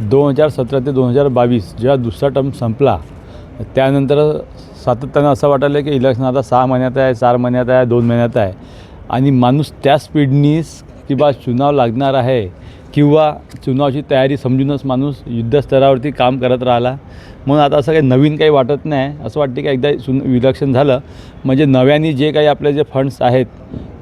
2017 ते 2022 जेव्हा दुसरा टर्म संपला त्यानंतर सातत्यानं असं वाटायलं की इलेक्शन आता 6 महिन्यात आहे, 4 महिन्यात आहे, 2 महिन्यात आहे आणि माणूस त्या स्पीडनीच किंवा चुनाव लागणार आहे किंवा चुनावाची तयारी समजूनच माणूस युद्धस्तरावरती काम करत राहिला. म्हणून आता असं काही नवीन काही वाटत नाही. असं वाटते की एकदा इलेक्शन झालं म्हणजे नव्याने जे काही आपले जे फंड्स आहेत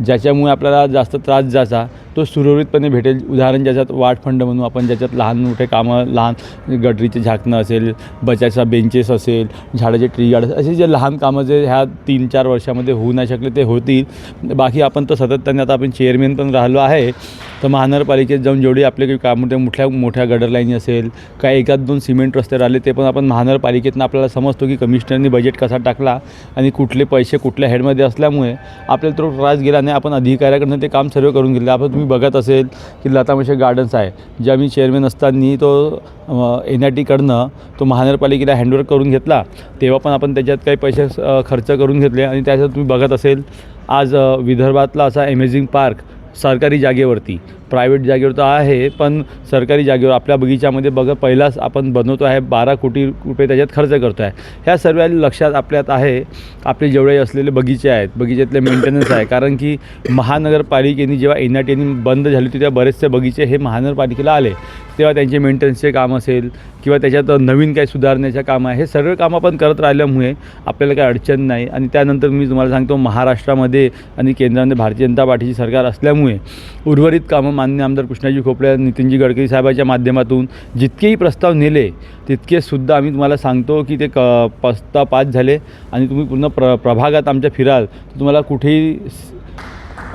ज्याच्यामुळे आपल्याला जास्त त्रास जायचा तो सुरळीतपणे भेटेल. उदाहरण ज्याच्यात वाट फंड म्हणून आपण ज्याच्यात लहान मोठे कामं, लहान गटरीचे झाकणं असेल, बचायचा बेंचेस असेल, झाडाचे ट्री गार्ड असे जे लहान कामं जे ह्या 3-4 वर्षामध्ये होऊ नाही शकले ते होतील. बाकी आपण तर सातत्याने आता आपण चेअरमॅन पण राहिलो आहे तर महानगरपालिकेत जाऊन जेवढे आपले काही काम मोठ्या गटर लाईनी असेल, काही एकाद 2 सिमेंट रस्ते राहिले ते पण आपण महानगरपालिकेतनं आपल्याला समजतो की कमिशनरनी बजेट कसा टाकला आणि कुठले पैसे कुठल्या हेडमध्ये असल्यामुळे आपल्याला तो त्रास गेला नाही. आपण अधिकाऱ्याकडनं ते काम सर्व करून घेतलं. आपण तुम्ही बघत असेल की लता मंगेशकर गार्डन्स आहे जे आम्ही चेअरमॅन असताना तो NITकडनं तो महानगरपालिकेला हँडओव्हर करून घेतला तेव्हा पण आपण त्याच्यात काही पैसे खर्च करून घेतले आणि त्याच्यात तुम्ही बघत असेल आज विदर्भातला असा अमेझिंग पार्क सरकारी जागेवरती, प्रायव्हेट जागेवर तर आहे पण सरकारी जागेवर आपल्या बगीच्यामध्ये पहिलाच आपण बनवतो आहे. 12 कोटी रुपये त्याच्यात खर्च करतो आहे. ह्या सर्व लक्षात आपल्यात आहे. आपले जेवढे असलेले बगीचे आहेत बगीच्यातले मेंटेनन्स आहे कारण की महानगरपालिकेने जेव्हा NIT बंद झाली होती तेव्हा बरेचसे बगीचे हे महानगरपालिकेला आले तेव्हा त्यांचे मेंटेनन्सचे काम असेल किंवा त्याच्यात नवीन काही सुधारण्याचं काम आहे हे सर्व कामं आपण करत राहिल्यामुळे आपल्याला काही अडचण नाही. आणि त्यानंतर मी तुम्हाला सांगतो महाराष्ट्रामध्ये आणि केंद्रामध्ये भारतीय जनता पार्टीची सरकार असल्यामुळे उर्वरित कामं माननीय आमदार कृष्णाजी खोपडे, नितीनजी गडकरी साहेबांच्या माध्यमातून जितकेही प्रस्ताव नेले तितकेसुद्धा आम्ही तुम्हाला सांगतो की ते प्रस्ताव पास झाले आणि तुम्ही पूर्ण प्रभागात आमच्या फिराल तर तुम्हाला कुठेही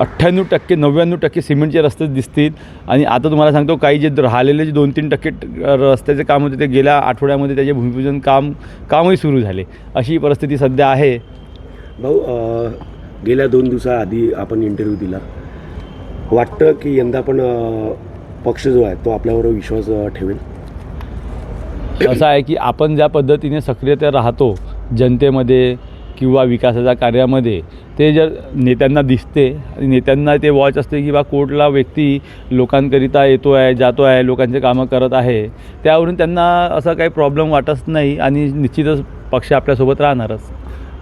98% 99% सिमेंटचे रस्ते दिसतील. आणि आता तुम्हाला सांगतो काही जे राहिलेले जे 2-3% रस्त्याचे काम होते ते गेल्या आठवड्यामध्ये त्याचे भूमिपूजन कामही सुरू झाले. अशी परिस्थिती सध्या आहे. भाऊ, गेल्या 2 दिवसाआधी आपण इंटरव्ह्यू दिला. वाटतं की यंदा पण पक्ष जो आहे तो आपल्यावर विश्वास ठेवेल? असं आहे की आपण ज्या पद्धतीने सक्रियता राहतो जनतेमध्ये किंवा विकासाच्या कार्यामध्ये ते जर नेत्यांना दिसते आणि नेत्यांना ते वॉच असते की बा कोटला व्यक्ती लोकांकरिता येतो आहे, जातो आहे, लोकांचे कामं करत आहे, त्यावरून त्यांना असा काही प्रॉब्लेम वाटत नाही आणि निश्चितच पक्ष आपल्यासोबत राहणारच.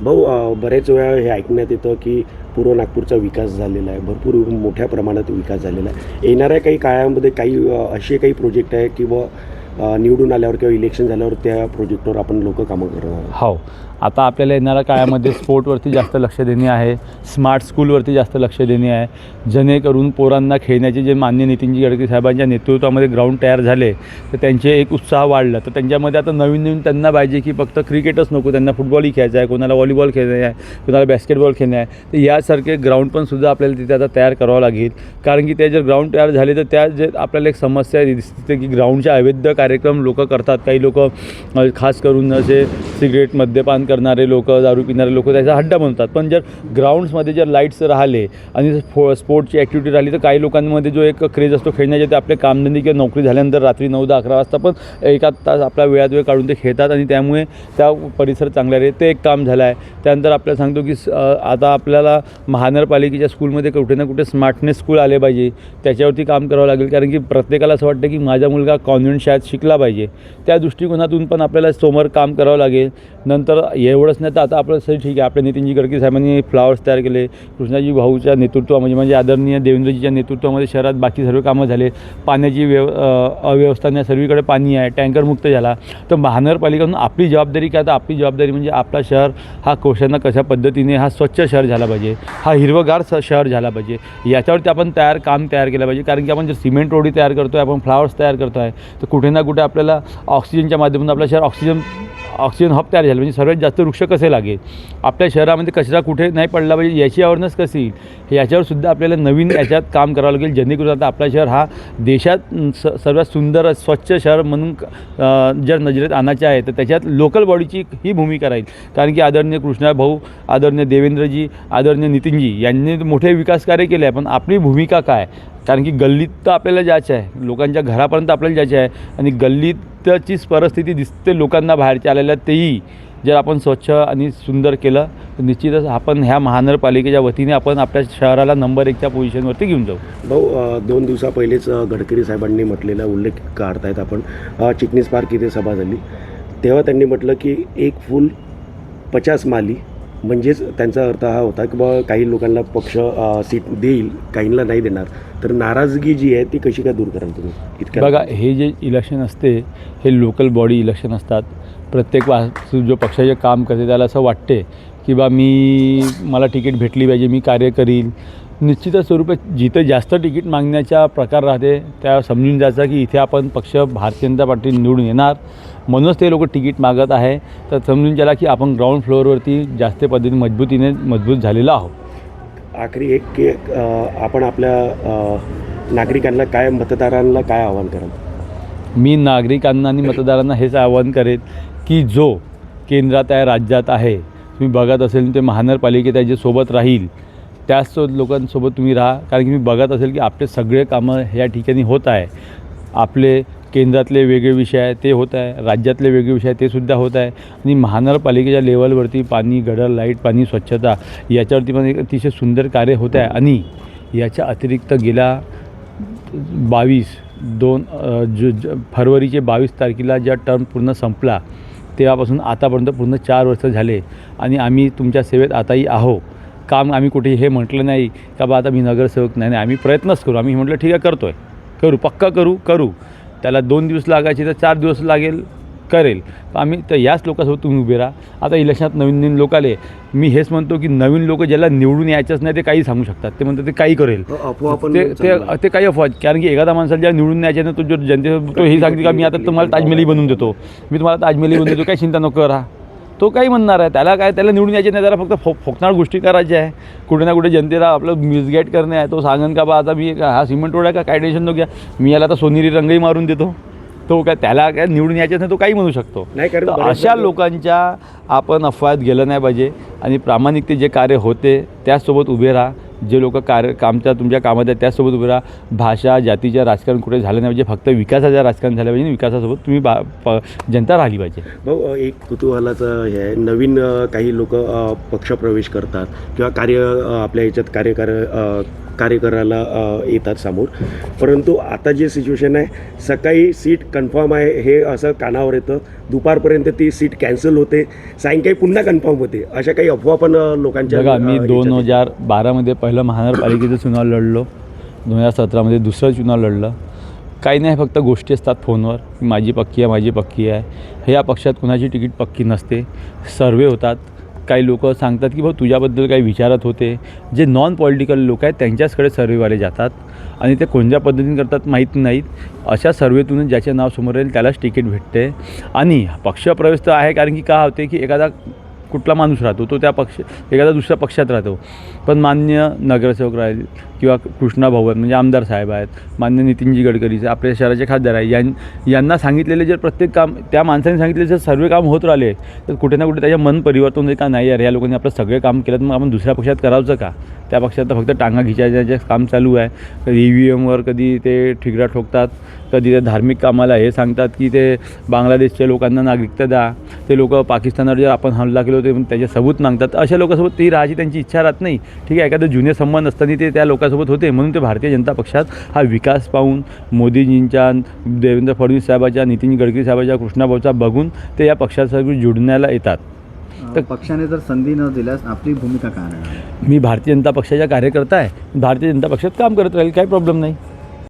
भाऊ, बरेच वेळा हे ऐकण्यात येतं की पूर्व नागपूरचा विकास झालेला आहे, भरपूर मोठ्या प्रमाणात विकास झालेला आहे. येणाऱ्या काही काळामध्ये काही असे काही प्रोजेक्ट आहे किंवा निवडून आल्यावर किंवा इलेक्शन झाल्यावर त्या प्रोजेक्टवर आपण लोक कामं करणार? हो, आता आपल्याला येणाऱ्या काळामध्ये स्पोर्टवरती जास्त लक्ष देणे आहे, स्मार्ट स्कूलवरती जास्त लक्ष देणे आहे, जेणेकरून पोरांना खेळण्याचे जे माननीय नितीनजी गडकरी साहेबांच्या नेतृत्वामध्ये ग्राउंड तयार झाले तर त्यांचे एक उत्साह वाढला. तर त्यांच्यामध्ये आता नवीन त्यांना पाहिजे की फक्त क्रिकेटच नको, त्यांना फुटबॉलही खेळायचं आहे, कोणाला व्हॉलीबॉल खेळणं आहे, कोणाला बॅस्केटबॉल खेळणं आहे. तर यासारखे ग्राउंड पण सुद्धा आपल्याला तिथे आता तयार करावं लागेल कारण की ते जर ग्राउंड तयार झाले तर त्या जे आपल्याला एक समस्या दिसते की ग्राउंडच्या अवैध कार्यक्रम लोक करतात. काही लोक खास करून असे सिगरेट, मद्यपान करणारे लोक, दारू पिणारे लोक त्याचा अड्डा बनतात. पण जर ग्राउंड्समध्ये जर लाईट्स राहिले आणि स्पोर्टची ॲक्टिव्हिटी राहिली तर काही लोकांमध्ये जो एक क्रेज असतो खेळण्याचे ते आपले कामधंदे किंवा नोकरी झाल्यानंतर रात्री 9-10-11 वाजता पण एका तास आपल्या वेळात वेळ काढून ते खेळतात आणि त्यामुळे त्या परिसर चांगला राहील. ते एक काम झालं आहे. त्यानंतर आपल्याला सांगतो की आता आपल्याला महानगरपालिकेच्या स्कूलमध्ये कुठे ना कुठे स्मार्टनेस स्कूल आले पाहिजे, त्याच्यावरती काम करावं लागेल कारण की प्रत्येकाला असं वाटतं की माझा मुलगा कॉन्व्हेंट शाळेत शिकला पाहिजे. त्या दृष्टिकोनातून पण आपल्याला समोर काम करावं लागेल. नंतर एवढंच नाही तर आता आपलं सही ठीक आहे, आपल्या नितीनजी गडकरी साहेबांनी फ्लावर्स तयार केले, कृष्णाजी भाऊच्या नेतृत्वामध्ये म्हणजे आदरणीय देवेंद्रजीच्या नेतृत्वामध्ये शहरात बाकी सर्व कामं झाले. पाण्याची अव्यवस्था नाही, सर्वीकडे पाणी आहे, टँकर मुक्त झाला. तर महानगरपालिकेतून आपली जबाबदारी काय, तर आपली जबाबदारी म्हणजे आपला शहर हा कोशांना कशा पद्धतीने हा स्वच्छ शहर झाला पाहिजे, हा हिरवगार शहर झाला पाहिजे, याच्यावरती आपण काम तयार केलं पाहिजे. कारण की आपण जर सिमेंट रोडी तयार करतो आहे, आपण फ्लावर्स तयार करतो आहे तर कुठे ना कुठे आपल्याला ऑक्सिजनच्या माध्यमातून आपलं शहर ऑक्सिजन हब तयार झालं म्हणजे सर्वात जास्त वृक्ष कसे लागेल, आपल्या शहरामध्ये कचरा कुठे नाही पडला पाहिजे याची अवेअरनेस कशी येईल, याच्यावरसुद्धा आपल्याला नवीन याच्यात काम करावं लागेल. जेणेकरून आता आपला शहर हा देशात सर्वात सुंदर स्वच्छ शहर म्हणून जर नजरेत आणायचे आहे तर त्याच्यात लोकल बॉडीची ही भूमिका राहील. कारण की आदरणीय कृष्णा भाऊ, आदरणीय देवेंद्रजी, आदरणीय नितीनजी यांनी मोठे विकास कार्य केले आहे. पण आपली भूमिका काय, कारण की गल्लीत तर आपल्याला जायचं आहे, लोकांच्या घरापर्यंत आपल्याला जायचं आहे आणि गल्लीतचीच परिस्थिती दिसते लोकांना बाहेरच्या आलेल्या तेही जर आपण स्वच्छ आणि सुंदर केलं तर निश्चितच आपण ह्या महानगरपालिकेच्या वतीने आपण आपल्या शहराला नंबर 1च्या पोझिशनवरती घेऊन जाऊ. भाऊ, 2 दिवसापहिलेच गडकरी साहेबांनी म्हटलेला उल्लेख काढतायत आपण. चिटणीस पार्क इथे सभा झाली तेव्हा त्यांनी म्हटलं की 1 फूल 50 माली, म्हणजेच त्यांचा अर्थ हा होता की बा काही लोकांना पक्ष सीट देईल, काहींना नाही देणार. तर नाराजगी जी आहे ती कशी काय दूर कराल तुम्ही इतक्या? बघा, हे जे इलेक्शन असते हे लोकल बॉडी इलेक्शन असतात. प्रत्येक जो पक्षाचे काम करते त्याला असं वाटते की बा मला तिकीट भेटली पाहिजे, मी कार्य करील. निश्चितच स्वरूपात जिथं जास्त तिकीट मागण्याचा प्रकार राहते त्या समजून जायचं की इथे आपण पक्ष भारतीय जनता पार्टी निवडून येणार, म्हणूनच ते लोक तिकीट मागत आहे. तर समजून चला की आपण ग्राउंड फ्लोअरवरती जास्त पद्धतीने मजबूत झालेलो आहोत. आखरी एक की आपण आपल्या नागरिकांना काय, मतदारांना काय आवाहन कराल? मी नागरिकांना आणि मतदारांना हेच आवाहन करेन की जो केंद्रात आहे, राज्यात आहे, तुम्ही बघत असेल ते महानगरपालिकेत आहे, जे सोबत राहील त्याच लोकांसोबत तुम्ही राहा. कारण की मी बघत असेल की आपले सगळे कामं ह्या ठिकाणी होत आहे. आपले केंद्रातले वेगळे विषय आहे ते होत आहे, राज्यातले वेगळे विषय आहे ते सुद्धा होत आहे. आणि महानगरपालिकेच्या लेवलवरती पाणी, गटर, लाईट, पाणी, स्वच्छता याच्यावरती पण एक अतिशय सुंदर कार्य होत आहे. आणि याच्या अतिरिक्त गेल्या फरवरीचे 22 तारखेला ज्या टर्म पूर्ण संपला तेव्हापासून आतापर्यंत पूर्ण 4 वर्ष झाले आणि आम्ही तुमच्या सेवेत आताही आहो. काम आम्ही कुठे हे म्हटलं नाही का बा आता मी नगरसेवक नाही, आम्ही प्रयत्नच करू. आम्ही म्हटलं ठीक आहे करतो आहे, करू, पक्का करू. त्याला 2 दिवस लागायचे तर 4 दिवस लागेल, करेल. आम्ही तर याच लोकांसोबत तुम्ही उभे राहा. आता इलेक्शनात नवीन लोक आले, मी हेच म्हणतो की नवीन लोक ज्याला निवडून यायचंच नाही ते काही सांगू शकतात. ते म्हणतात ते काही करेल, अफवा पण ते काही अफवा. कारण की एखादा माणसाला ज्या निवडून यायचे ना तो जो जनतेसोबत तो हे सांगते का मी आता तुम्हाला ताजमहलही बनवून देतो, मी तुम्हाला ताजमहलही बनवून देतो, काही चिंता नको करा. तो काही म्हणणार आहे, त्याला निवडून यायचे नाही, त्याला फक्त फोकनाळ गोष्टी करायच्या आहे. कुठे ना कुठे जनतेला आपलं मिसगाईड करणे आहे. तो सांगन का बा आता मी हा सिमेंट रोड आहे का, काय टेन्शन नको घ्या, मी याला आता सोनेरी रंगही मारून देतो. तो काय त्याला काय निवडून यायचं नाही, तो काही म्हणू शकतो. नाही, कारण तर अशा लोकांच्या आपण अफवात गेलं नाही पाहिजे. आणि प्रामाणिकते जे कार्य होते त्याचसोबत उभे राहा. जे लोक तुमच्या कामात आहेत त्याचसोबत उभे राहा. भाषा जातीच्या राजकारण कुठे झालं नाही पाहिजे, फक्त विकासाचं राजकारण झालं पाहिजे. विकासासोबत तुम्ही जनता राहिली पाहिजे. भाऊ, एक कुतूहलाचं हे आहे, नवीन काही लोक पक्षप्रवेश करतात किंवा आपल्या याच्यात कार्य करायला येतात समोर. परंतु आता जे सिच्युएशन आहे, सकाळी सीट कन्फर्म आहे हे असं कानावर येतं, दुपारपर्यंत ती सीट कॅन्सल होते, सायंकाळी पुन्हा कन्फर्म होते. अशा काही अफवा पण लोकांच्या. बघा, मी 2012मध्ये पहिलं महानगरपालिकेचं चुनाव लढलो, 2017मध्ये दुसरं चुनाव लढलं. काही नाही, फक्त गोष्टी असतात फोनवर, माझी पक्की आहे. हे या पक्षात कुणाची तिकीट पक्की नसते. सर्वे होतात, काही लोक सांगतात की भाऊ तुझ्याबद्दल काही विचारत होते. जे नॉन पॉलिटिकल लोक आहेत त्यांच्याचकडे सर्वेवाले जातात आणि ते कोणत्या पद्धतीने करतात माहीत नाहीत. अशा सर्वेतूनच ज्याचे नाव समोर येईल त्यालाच तिकीट भेटते. आणि पक्षप्रवेश तर आहे, कारण की काय होते की एखादा कुठला माणूस राहतो तो एखादा दुसऱ्या पक्षात राहतो, पण मान्य नगरसेवक राहील किंवा कृष्णा भाऊ म्हणजे आमदार साहेब आहेत, मान्य नितीनजी गडकरी आपल्या शहराचे खासदार आहे, यांना सांगितलेले जर प्रत्येक काम त्या माणसाने सांगितले जर सर्व काम होत राहिले तर कुठे ना कुठे त्याच्या मन परिवर्तन होते का नाही यार, या लोकांनी आपलं सगळे काम केलं तर मग आपण दुसऱ्या पक्षात करायचं का. त्या पक्षात तर फक्त टांगा घिचायचे काम चालू आहे. कधी EVMवर कधी ते ठिगरा ठोकतात, कधी ते धार्मिक कामाला हे सांगतात की ते बांगलादेशच्या लोकांना नागरिकता द्या, ते लोक पाकिस्तानवर जर आपण हल्ला केलो ते त्याचे सबूत मागतात. अशा लोकांसोबत ती राहायची त्यांची इच्छा राहत नाही. ठीक आहे, एखादं जुने संबंध असताना ते त्या लोकांसोबत होते, म्हणून ते भारतीय जनता पक्षात हा विकास पाहून मोदीजींच्या, देवेंद्र फडणवीस साहेबाच्या, नितीन गडकरी साहेबाच्या, कृष्णाभाऊचा बघून ते या पक्षासाठी जुडण्याला येतात. तर पक्षाने जर संधी न दिल्यास आपली भूमिका काय राहणार? मी भारतीय जनता पक्षाचा कार्यकर्ता आहे, भारतीय जनता पक्षात काम करत राहील, काही प्रॉब्लेम नाही.